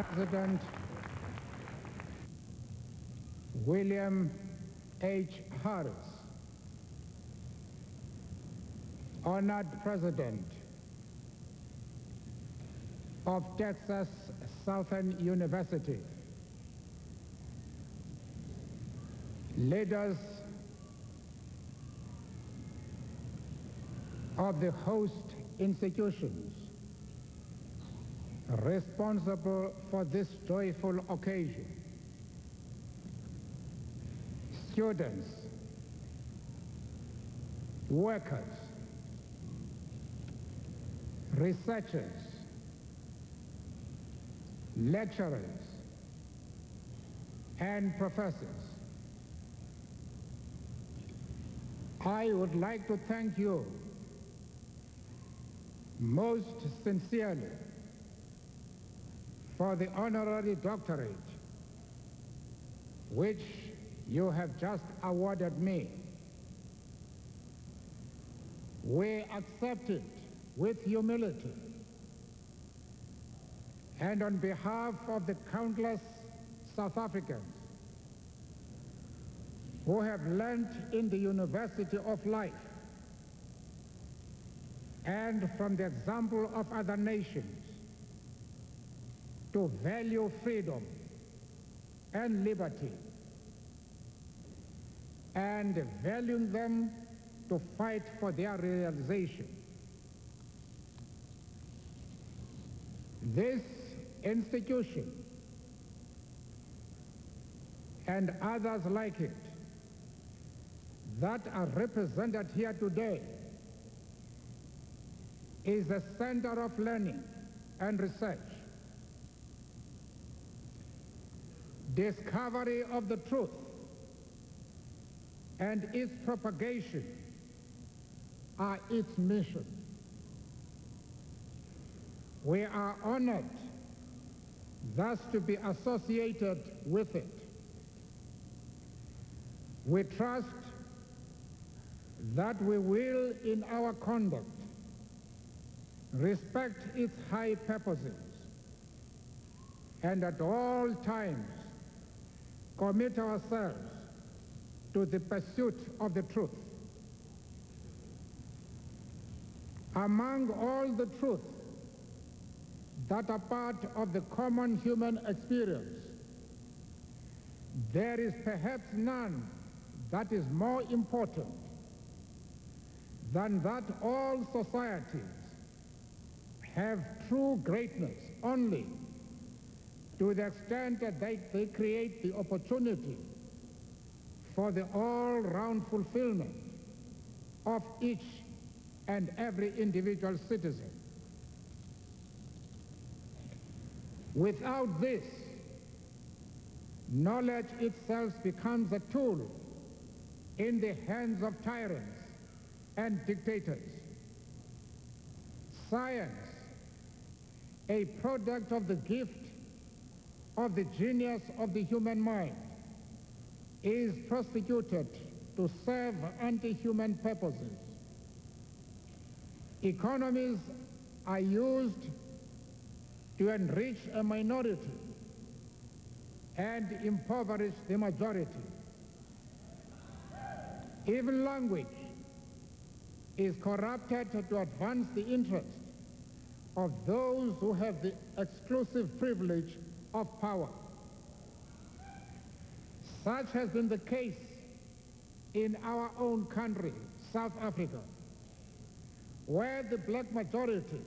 President William H. Harris, Honored President of Texas Southern University, leaders of the host institutions responsible for this joyful occasion, students, workers, researchers, lecturers, and professors. I would like to thank you most sincerely for the honorary doctorate which you have just awarded me. We accept it with humility, and on behalf of the countless South Africans who have learned in the University of Life and from the example of other nations to value freedom and liberty, and valuing them to fight for their realization. This institution and others like it that are represented here today is a center of learning and research, discovery of the truth, and its propagation are its mission. We are honored thus to be associated with it. We trust that we will, in our conduct, respect its high purposes, and at all times commit ourselves to the pursuit of the truth. Among all the truths that are part of the common human experience, there is perhaps none that is more important than that all societies have true greatness only to the extent that they create the opportunity for the all-round fulfillment of each and every individual citizen. Without this, knowledge itself becomes a tool in the hands of tyrants and dictators. Science, a product of the gift of the genius of the human mind, is prosecuted to serve anti-human purposes. Economies are used to enrich a minority and impoverish the majority. Even language is corrupted to advance the interests of those who have the exclusive privilege of power. Such has been the case in our own country, South Africa, where the black majority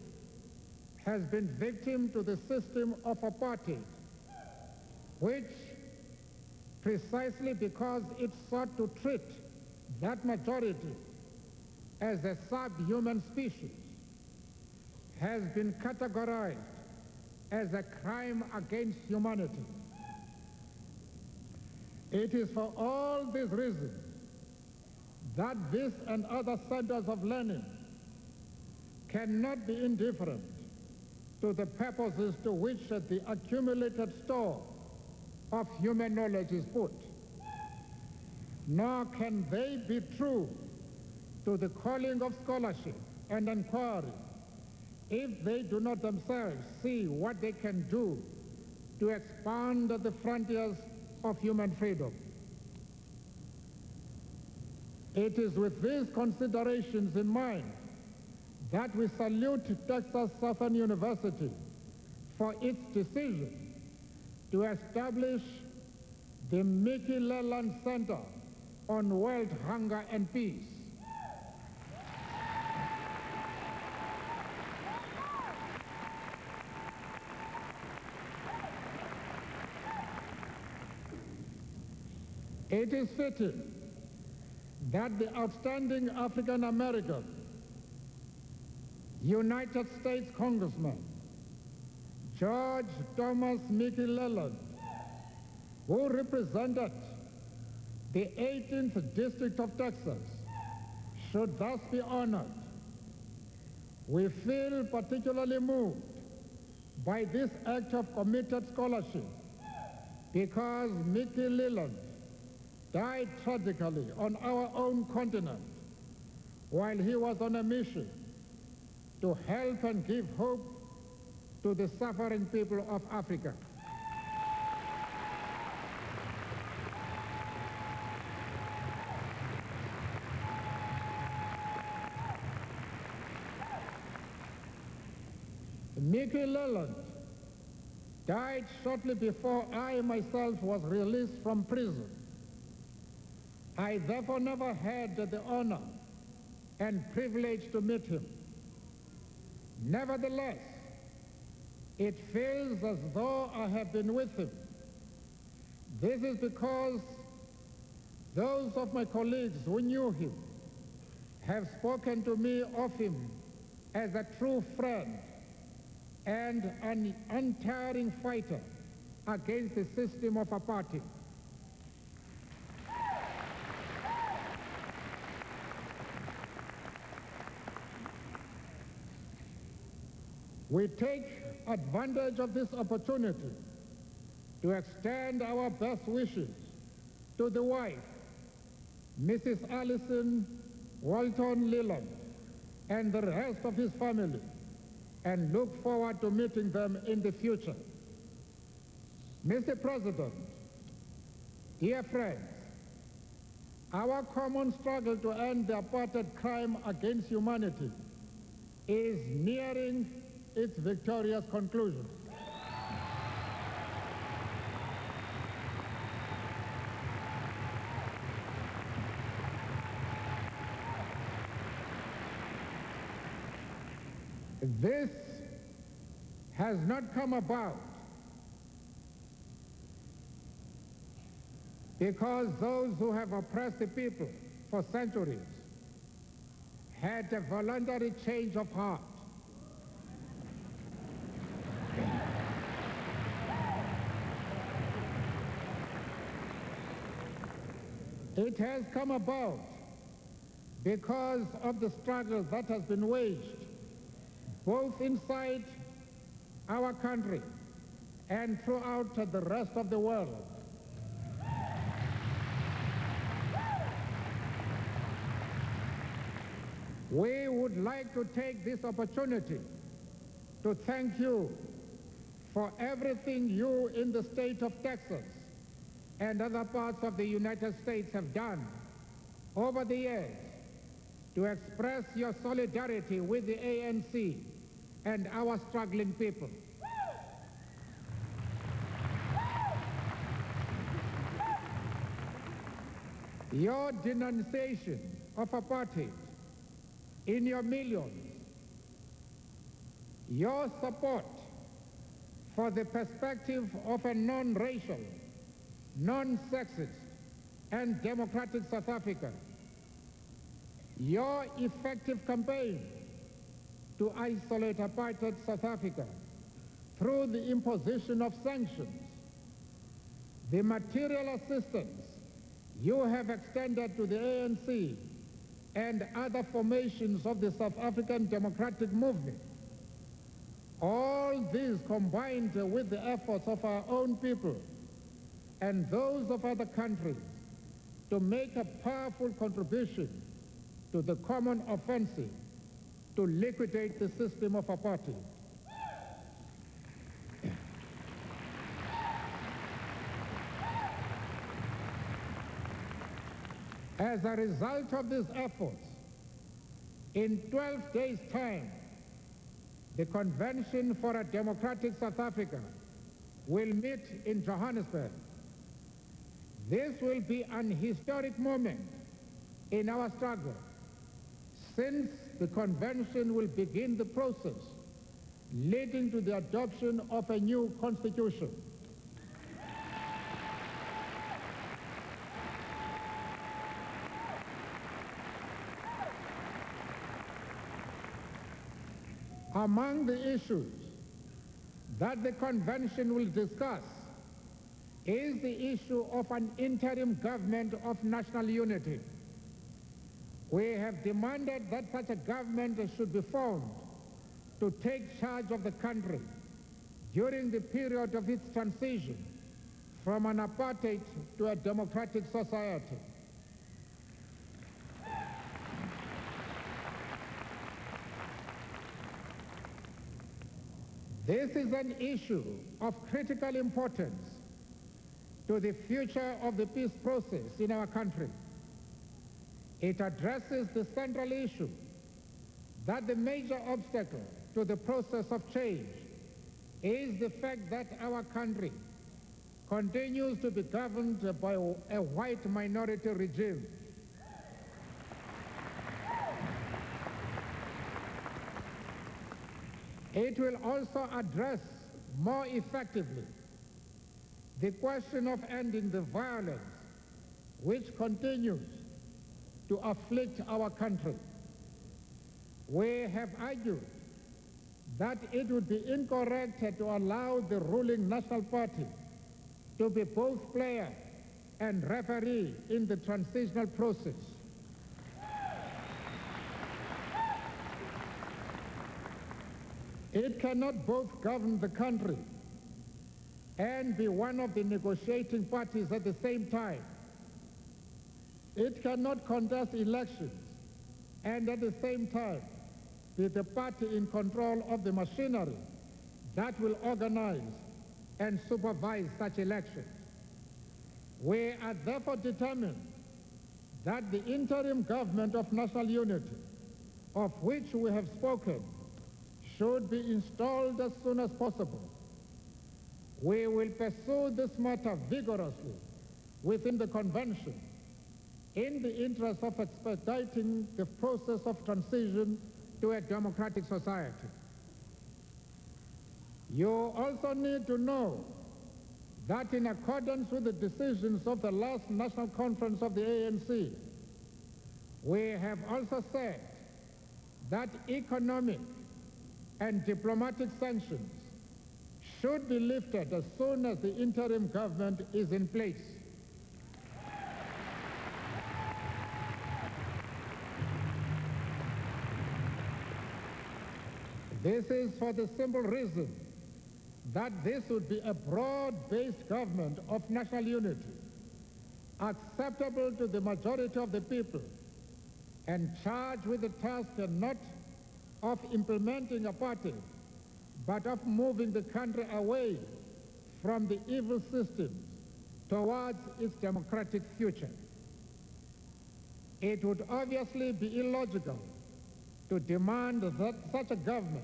has been victim to the system of apartheid, which, precisely because it sought to treat that majority as a subhuman species, has been categorized as a crime against humanity. It is for all these reasons that this and other centers of learning cannot be indifferent to the purposes to which the accumulated store of human knowledge is put, nor can they be true to the calling of scholarship and inquiry if they do not themselves see what they can do to expand the frontiers of human freedom. It is with these considerations in mind that we salute Texas Southern University for its decision to establish the Mickey Leland Center on World Hunger and Peace. It is fitting that the outstanding African American United States Congressman George Thomas Mickey Leland, who represented the 18th District of Texas, should thus be honored. We feel particularly moved by this act of committed scholarship because Mickey Leland died tragically on our own continent while he was on a mission to help and give hope to the suffering people of Africa. Mickey Leland died shortly before I myself was released from prison. I therefore never had the honor and privilege to meet him. Nevertheless, it feels as though I have been with him. This is because those of my colleagues who knew him have spoken to me of him as a true friend and an untiring fighter against the system of apartheid. We take advantage of this opportunity to extend our best wishes to the wife, Mrs. Allison Walton Leland, and the rest of his family, and look forward to meeting them in the future. Mr. President, dear friends, our common struggle to end the apartheid crime against humanity is nearing its victorious conclusion. This has not come about because those who have oppressed the people for centuries had a voluntary change of heart. It has come about because of the struggle that has been waged both inside our country and throughout the rest of the world. We would like to take this opportunity to thank you for everything you in the state of Texas and other parts of the United States have done over the years to express your solidarity with the ANC and our struggling people. Your denunciation of apartheid in your millions, your support for the perspective of a non-racial, non-sexist, and democratic South Africa, your effective campaign to isolate apartheid South Africa through the imposition of sanctions, the material assistance you have extended to the ANC and other formations of the South African democratic movement, all these combined with the efforts of our own people and those of other countries to make a powerful contribution to the common offensive to liquidate the system of apartheid. As a result of these efforts, in 12 days' time, the Convention for a Democratic South Africa will meet in Johannesburg. This will be an historic moment in our struggle, since the convention will begin the process leading to the adoption of a new constitution. Among the issues that the convention will discuss is the issue of an interim government of national unity. We have demanded that such a government should be formed to take charge of the country during the period of its transition from an apartheid to a democratic society. This is an issue of critical importance to the future of the peace process in our country. It addresses the central issue that the major obstacle to the process of change is the fact that our country continues to be governed by a white minority regime. It will also address more effectively the question of ending the violence which continues to afflict our country. We have argued that it would be incorrect to allow the ruling National Party to be both player and referee in the transitional process. It cannot both govern the country and be one of the negotiating parties at the same time. It cannot contest elections and at the same time be the party in control of the machinery that will organize and supervise such elections. We are therefore determined that the interim government of national unity, of which we have spoken, should be installed as soon as possible. We will pursue this matter vigorously within the convention in the interest of expediting the process of transition to a democratic society. You also need to know that in accordance with the decisions of the last National Conference of the ANC, we have also said that economic and diplomatic sanctions should be lifted as soon as the interim government is in place. This is for the simple reason that this would be a broad-based government of national unity, acceptable to the majority of the people, and charged with the task not of implementing apartheid, but of moving the country away from the evil systems towards its democratic future. It would obviously be illogical to demand that such a government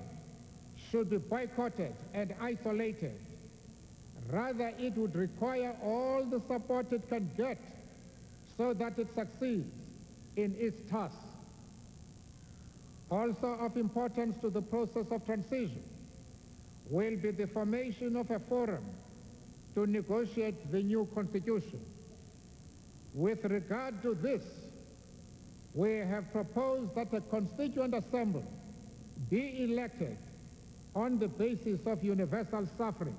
should be boycotted and isolated. Rather, it would require all the support it can get so that it succeeds in its task. Also of importance to the process of transition will be the formation of a forum to negotiate the new constitution. With regard to this, we have proposed that a constituent assembly be elected on the basis of universal suffrage.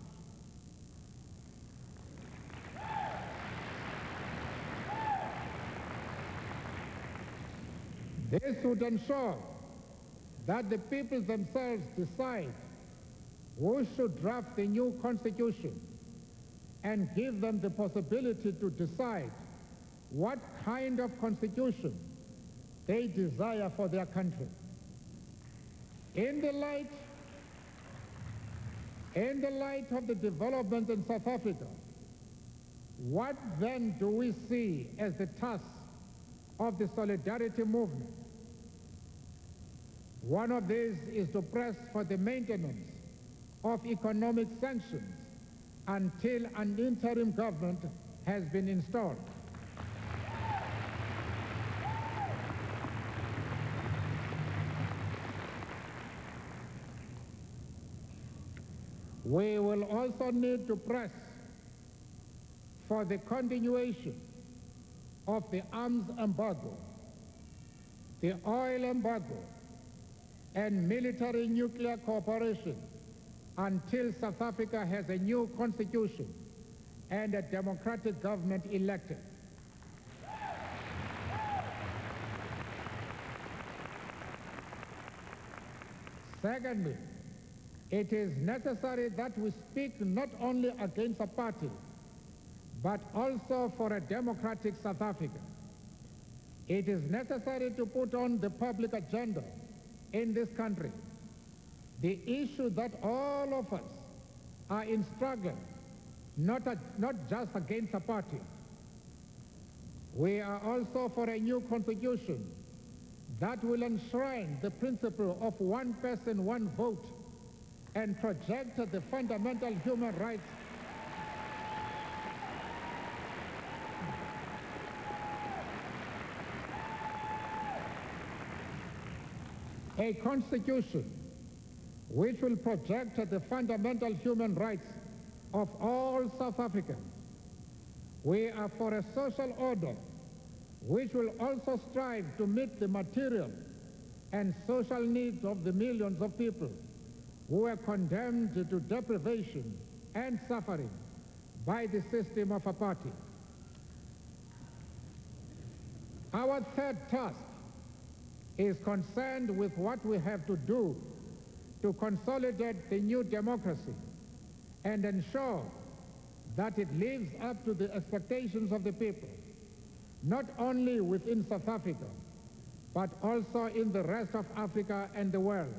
This would ensure that the people themselves decide who should draft the new constitution and give them the possibility to decide what kind of constitution they desire for their country. In the light of the developments in South Africa, what then do we see as the task of the solidarity movement. One of these is to press for the maintenance of economic sanctions until an interim government has been installed. We will also need to press for the continuation of the arms embargo, the oil embargo, and military nuclear cooperation until South Africa has a new constitution and a democratic government elected. Secondly, it is necessary that we speak not only against apartheid, but also for a democratic South Africa. It is necessary to put on the public agenda in this country the issue that all of us are in struggle, not just against apartheid. We are also for a new constitution that will enshrine the principle of one person, one vote, and project the fundamental human rights a constitution which will project the fundamental human rights of all South Africans. We are for a social order which will also strive to meet the material and social needs of the millions of people who are condemned to deprivation and suffering by the system of apartheid. Our third task is concerned with what we have to do to consolidate the new democracy and ensure that it lives up to the expectations of the people, not only within South Africa, but also in the rest of Africa and the world.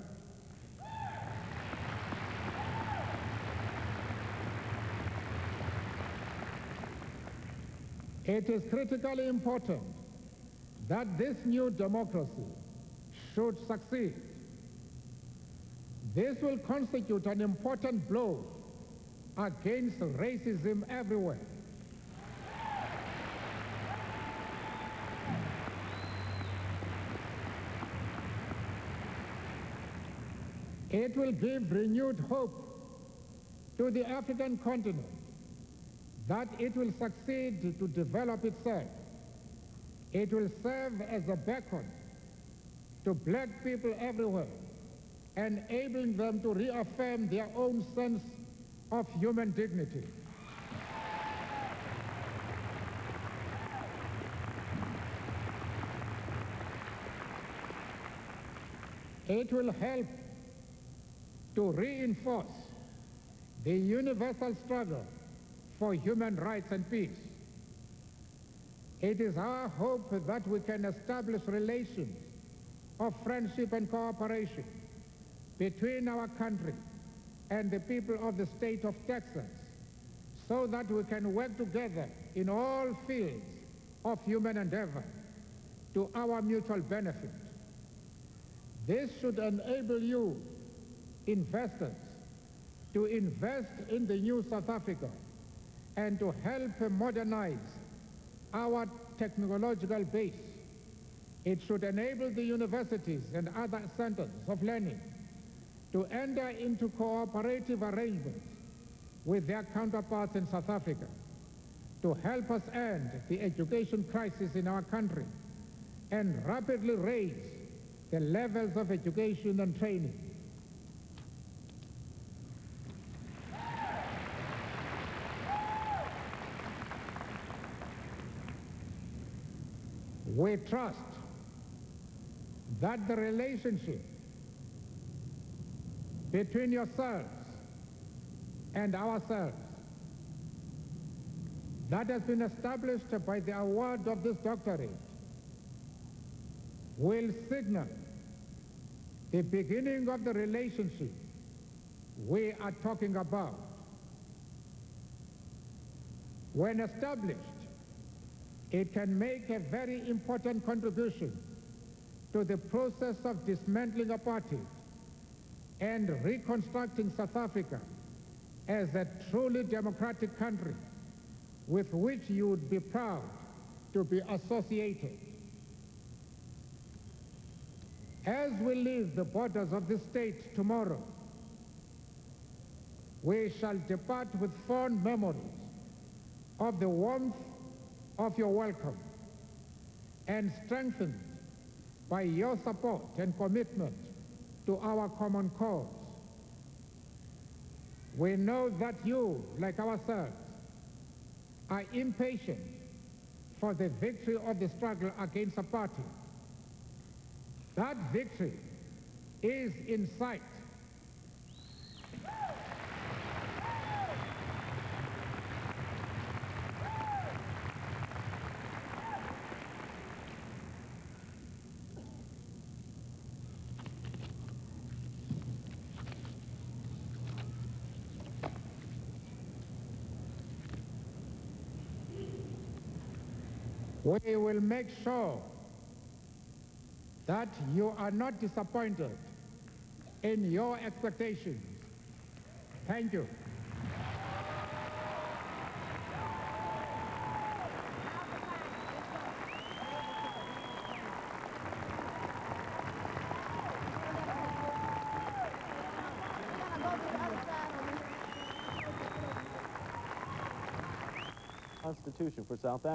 It is critically important that this new democracy should succeed. This will constitute an important blow against racism everywhere. It will give renewed hope to the African continent that it will succeed to develop itself. It will serve as a beacon to black people everywhere, enabling them to reaffirm their own sense of human dignity. It will help to reinforce the universal struggle for human rights and peace. It is our hope that we can establish relations of friendship and cooperation between our country and the people of the state of Texas, so that we can work together in all fields of human endeavor to our mutual benefit. This should enable you, investors, to invest in the new South Africa and to help modernize our technological base. It should enable the universities and other centers of learning to enter into cooperative arrangements with their counterparts in South Africa to help us end the education crisis in our country and rapidly raise the levels of education and training. We trust that the relationship between yourselves and ourselves that has been established by the award of this doctorate will signal the beginning of the relationship we are talking about. When established, It can make a very important contribution to the process of dismantling apartheid and reconstructing South Africa as a truly democratic country with which you would be proud to be associated. As we leave the borders of this state tomorrow, we shall depart with fond memories of the warmth of your welcome and strengthened by your support and commitment to our common cause. We know that you, like ourselves, are impatient for the victory of the struggle against apartheid. That victory is in sight. We will make sure that you are not disappointed in your expectations. Thank you. Constitution for South Africa.